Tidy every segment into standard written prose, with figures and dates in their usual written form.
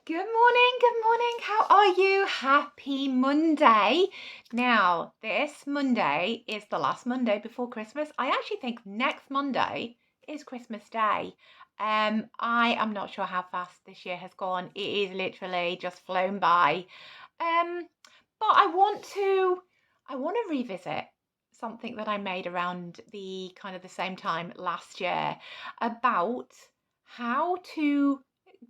Good morning. How are you? Happy Monday. Now, this Monday is the last Monday before Christmas. I actually think next Monday is Christmas Day. I am not sure how fast this year has gone. It is literally just flown by. But I want to revisit something that I made around the kind of the same time last year about how to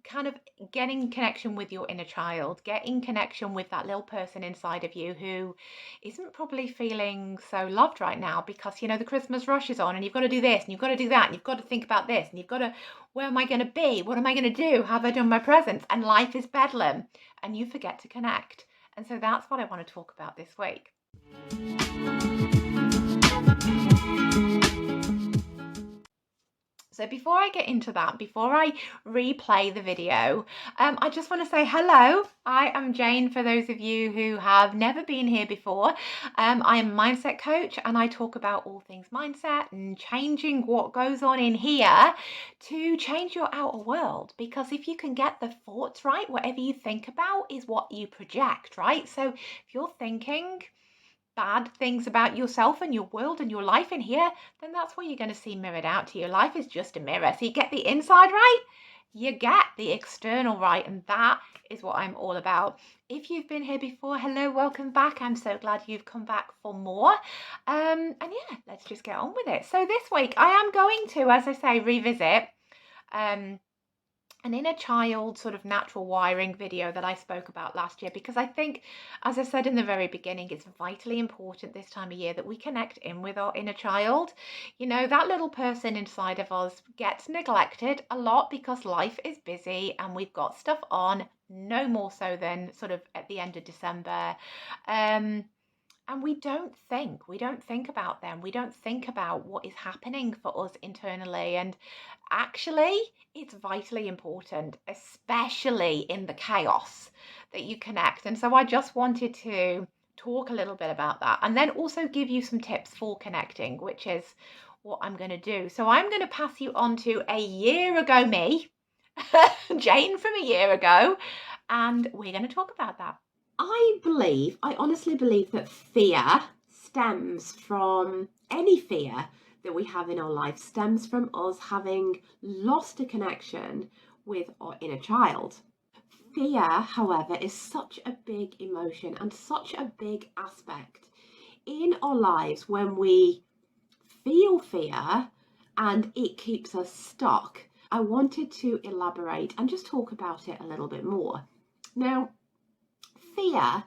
kind of get in connection with your inner child, get in connection with that little person inside of you who isn't probably feeling so loved right now because, the Christmas rush is on and you've got to do this and you've got to do that and you've got to think about this and you've got to, where am I going to be? What am I going to do? Have I done my presents? And life is bedlam and you forget to connect. And so that's what I want to talk about this week. So before I get into that, before I replay the video, I just want to say hello. I am Jane, for those of you who have never been here before. I am a mindset coach and I talk about all things mindset and changing what goes on in here to change your outer world. Because if you can get the thoughts right, whatever you think about is what you project, right? So if you're thinking bad things about yourself and your world and your life in here, then that's what you're going to see mirrored out to you. Life is just a mirror. So you get the inside right, you get the external right, and that is what I'm all about. If you've been here before, hello, welcome back. I'm so glad you've come back for more. And yeah, let's just get on with it. So this week I am going to, as I say, revisit an inner child sort of natural wiring video that I spoke about last year, because I think, as I said in the very beginning, it's vitally important this time of year that we connect in with our inner child. That little person inside of us gets neglected a lot because life is busy and we've got stuff on, no more so than sort of at the end of December. And we don't think about them. We don't think about what is happening for us internally. And actually, it's vitally important, especially in the chaos, that you connect. And so I just wanted to talk a little bit about that and then also give you some tips for connecting, which is what I'm going to do. So I'm going to pass you on to a year ago me, Jane from a year ago, and we're going to talk about that. I honestly believe that fear stems from any fear that we have in our life, stems from us having lost a connection with our inner child. Fear, however, is such a big emotion and such a big aspect in our lives when we feel fear and it keeps us stuck. I wanted to elaborate and just talk about it a little bit more. Now, fear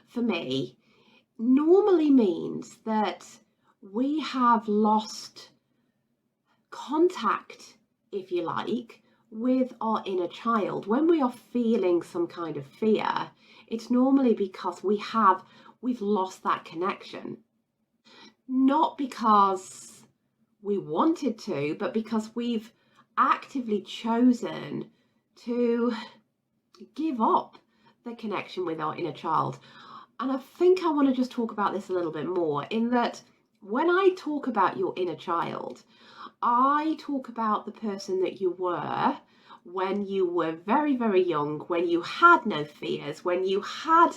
for me normally means that we have lost contact, if you like, with our inner child. When we are feeling some kind of fear, it's normally because we've lost that connection. Not because we wanted to, but because we've actively chosen to give up the connection with our inner child. And I think I want to just talk about this a little bit more, in that when I talk about your inner child, I talk about the person that you were when you were very, very young, when you had no fears, when you had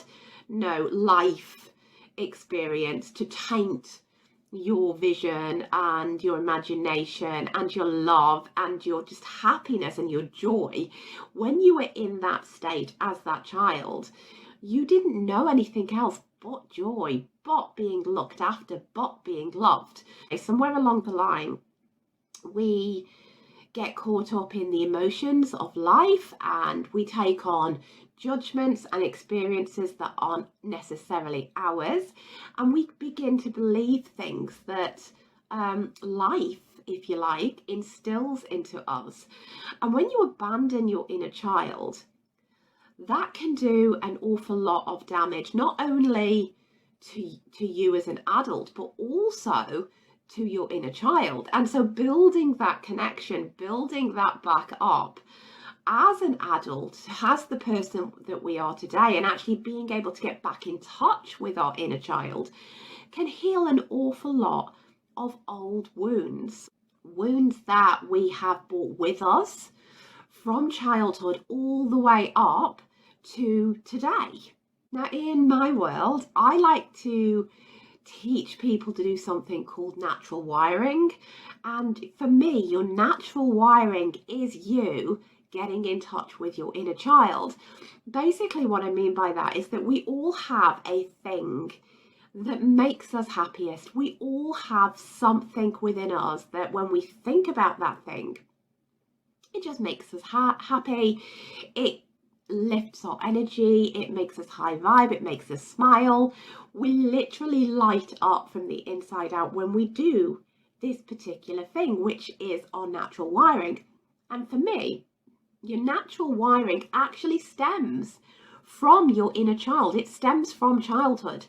no life experience to taint your vision and your imagination and your love and your just happiness and your joy. When you were in that state as that child, you didn't know anything else but joy, but being looked after, but being loved. Somewhere along the line, we get caught up in the emotions of life and we take on judgments and experiences that aren't necessarily ours, and we begin to believe things that life, if you like, instills into us. And when you abandon your inner child, that can do an awful lot of damage, not only to you as an adult, but also to your inner child. And so building that connection, building that back up as an adult, as the person that we are today, and actually being able to get back in touch with our inner child, can heal an awful lot of old wounds that we have brought with us from childhood all the way up to today. Now, in my world, I like to teach people to do something called natural wiring. And for me, your natural wiring is you getting in touch with your inner child. Basically, what I mean by that is that we all have a thing that makes us happiest. We all have something within us that when we think about that thing, it just makes us happy. It lifts our energy. It makes us high vibe. It makes us smile. We literally light up from the inside out when we do this particular thing, which is our natural wiring. And for me, your natural wiring actually stems from your inner child. It stems from childhood.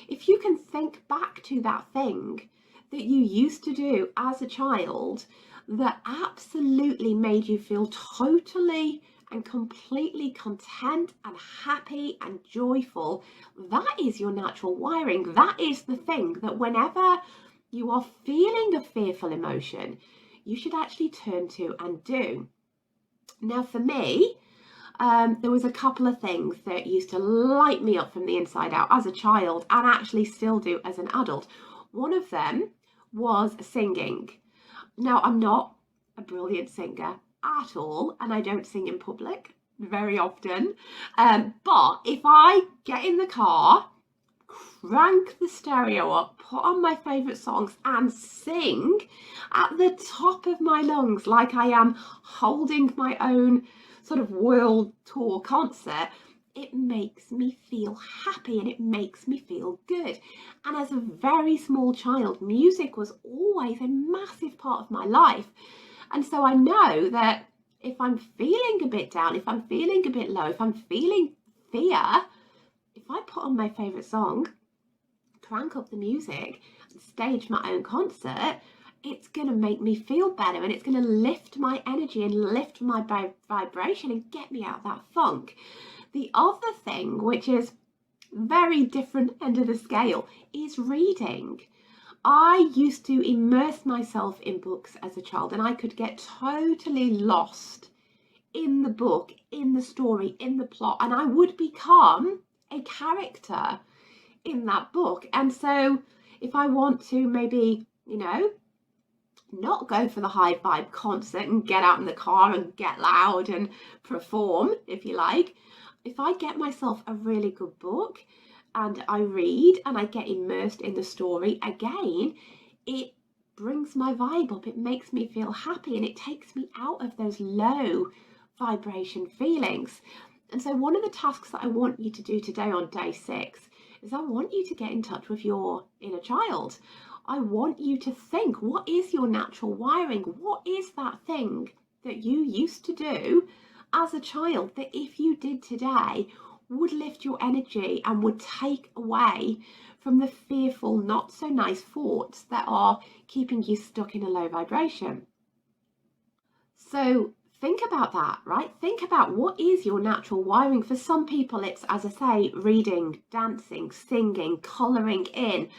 If you can think back to that thing that you used to do as a child that absolutely made you feel totally and completely content and happy and joyful, that is your natural wiring. That is the thing that whenever you are feeling a fearful emotion, you should actually turn to and do. Now, for me, there was a couple of things that used to light me up from the inside out as a child and actually still do as an adult. One of them was singing. Now, I'm not a brilliant singer at all, and I don't sing in public very often. But if I get in the car, crank the stereo up, put on my favourite songs and sing at the top of my lungs like I am holding my own sort of world tour concert, it makes me feel happy and it makes me feel good. And as a very small child, music was always a massive part of my life. And so I know that if I'm feeling a bit down, if I'm feeling a bit low, if I'm feeling fear, if I put on my favourite song, crank up the music, and stage my own concert, it's going to make me feel better and it's going to lift my energy and lift my vibration and get me out of that funk. The other thing, which is very different end of the scale, is reading. I used to immerse myself in books as a child and I could get totally lost in the book, in the story, in the plot, and I would become a character in that book. And so if I want to maybe, not go for the high vibe concert and get out in the car and get loud and perform, if you like, if I get myself a really good book and I read and I get immersed in the story, again, it brings my vibe up, it makes me feel happy and it takes me out of those low vibration feelings. And so one of the tasks that I want you to do today on day 6 is I want you to get in touch with your inner child. I want you to think, what is your natural wiring? What is that thing that you used to do as a child that if you did today would lift your energy and would take away from the fearful, not so nice thoughts that are keeping you stuck in a low vibration? So think about that, right? Think about what is your natural wiring. For some people, it's, as I say, reading, dancing, singing, colouring in,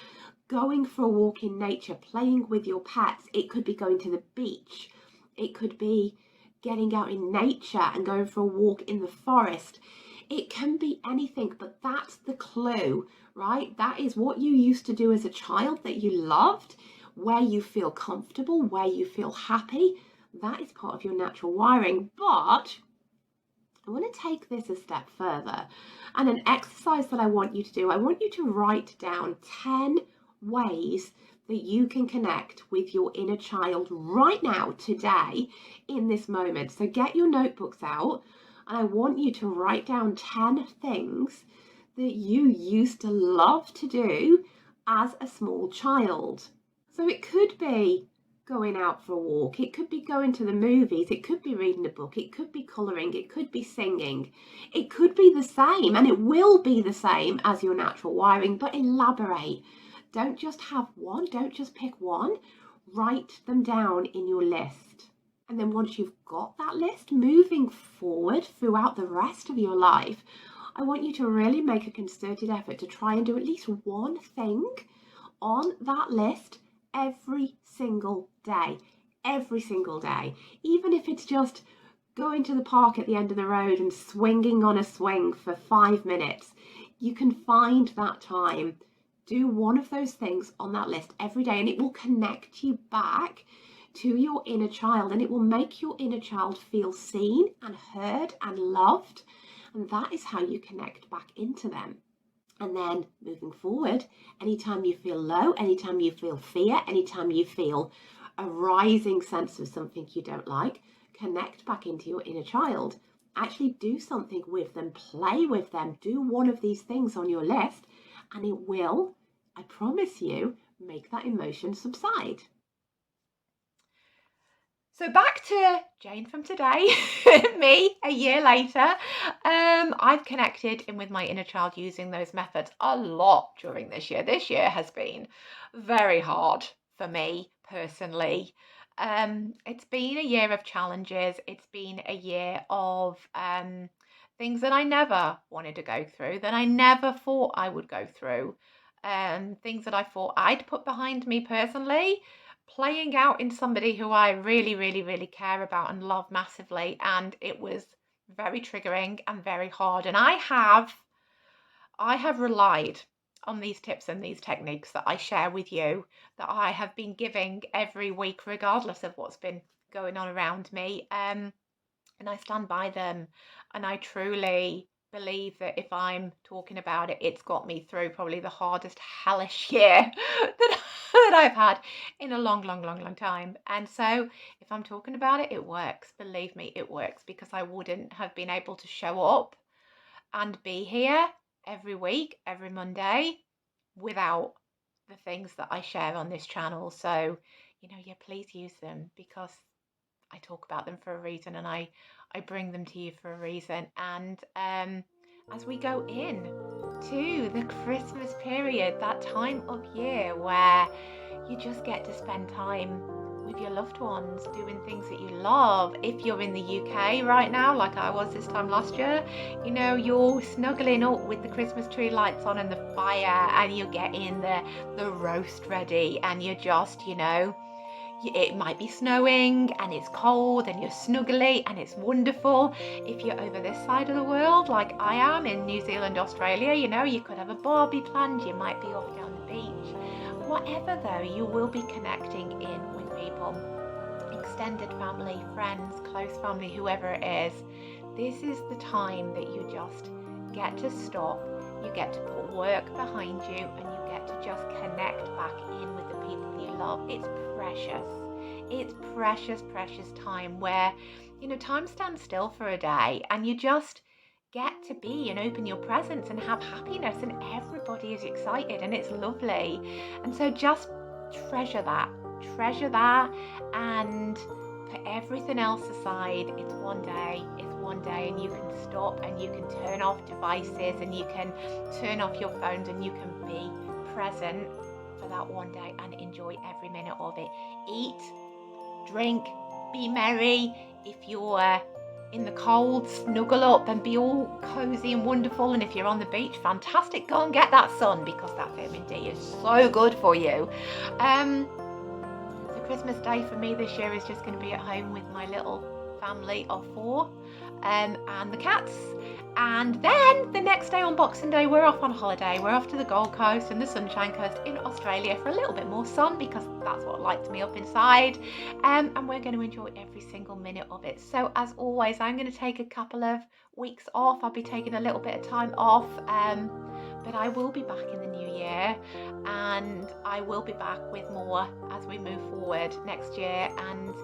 going for a walk in nature, playing with your pets. It could be going to the beach. It could be getting out in nature and going for a walk in the forest. It can be anything, but that's the clue, right? That is what you used to do as a child that you loved, where you feel comfortable, where you feel happy. That is part of your natural wiring. But I want to take this a step further. And an exercise that I want you to do, I want you to write down 10 ways that you can connect with your inner child right now, today, in this moment. So get your notebooks out and I want you to write down 10 things that you used to love to do as a small child. So it could be going out for a walk, it could be going to the movies, it could be reading a book, it could be colouring, it could be singing, it could be the same, and it will be the same as your natural wiring, but elaborate. Don't just have one, don't just pick one, write them down in your list. And then once you've got that list, moving forward throughout the rest of your life, I want you to really make a concerted effort to try and do at least one thing on that list every single day, even if it's just going to the park at the end of the road and swinging on a swing for 5 minutes. You can find that time. Do one of those things on that list every day, and it will connect you back to your inner child, and it will make your inner child feel seen and heard and loved. And that is how you connect back into them. And then moving forward, anytime you feel low, anytime you feel fear, anytime you feel a rising sense of something you don't like, connect back into your inner child. Actually do something with them, play with them, do one of these things on your list, and it will, I promise you, make that emotion subside. So back to Jane from today, me a year later. I've connected in with my inner child using those methods a lot during this year. This year has been very hard for me personally. It's been a year of challenges. It's been a year of things that I never wanted to go through, that I never thought I would go through, things that I thought I'd put behind me personally, playing out in somebody who I really, really, really care about and love massively. And it was very triggering and very hard. And I have relied on these tips and these techniques that I share with you, that I have been giving every week, regardless of what's been going on around me. And I stand by them. And I truly believe that if I'm talking about it, it's got me through probably the hardest hellish year that I've had in a long, long, long, long time. And so if I'm talking about it, it works. Believe me, it works, because I wouldn't have been able to show up and be here every week, every Monday, without the things that I share on this channel. So, please use them, because I talk about them for a reason, and I bring them to you for a reason. And as we go in to the Christmas period, that time of year where you just get to spend time with your loved ones, doing things that you love. If you're in the UK right now, like I was this time last year, you're snuggling up with the Christmas tree lights on and the fire, and you're getting the roast ready, and you're just, it might be snowing and it's cold and you're snuggly and it's wonderful. If you're over this side of the world, like I am in New Zealand, Australia, you could have a barbie planned, you might be off down the beach. Whatever though, you will be connecting in with people, extended family, friends, close family, whoever it is. This is the time that you just get to stop, you get to put work behind you, and you get to just connect back in with the people you love. It's precious. It's precious, precious time where, time stands still for a day, and you just get to be and open your presents and have happiness, and everybody is excited, and it's lovely. And so just treasure that, and put everything else aside. It's one day, and you can stop, and you can turn off devices, and you can turn off your phones, and you can be present for that one day and enjoy every minute of it. Eat, drink, be merry. If you're in the cold, snuggle up and be all cozy and wonderful. And if you're on the beach, fantastic, go and get that sun, because that vitamin D is so good for you. So Christmas Day for me this year is just going to be at home with my little family of 4 and the cats. And then the next day on Boxing Day, we're off on holiday. We're off to the Gold Coast and the Sunshine Coast in Australia for a little bit more sun, because that's what lights me up inside. And we're going to enjoy every single minute of it. So as always, I'm going to take a couple of weeks off. I'll be taking a little bit of time off, but I will be back in the new year, and I will be back with more as we move forward next year. And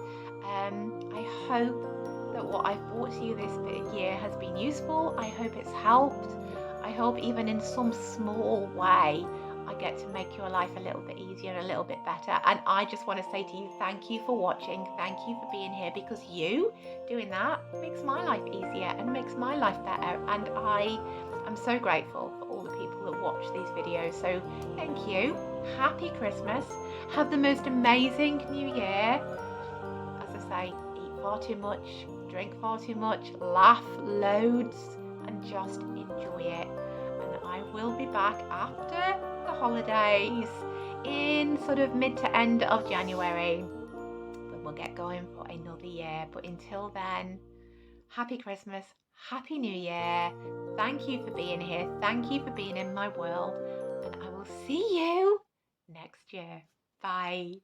I hope that what I've brought to you this year has been useful. I hope it's helped. I hope even in some small way I get to make your life a little bit easier, a little bit better. And I just want to say to you, thank you for watching. Thank you for being here, because you doing that makes my life easier and makes my life better. And I am so grateful for all the people that watch these videos. So thank you. Happy Christmas. Have the most amazing new year. As I say, eat far too much, drink far too much, laugh loads, and just enjoy it. And I will be back after the holidays in sort of mid to end of January, but we'll get going for another year. But until then, Happy Christmas, Happy New Year. Thank you for being here. Thank you for being in my world. And I will see you next year. Bye.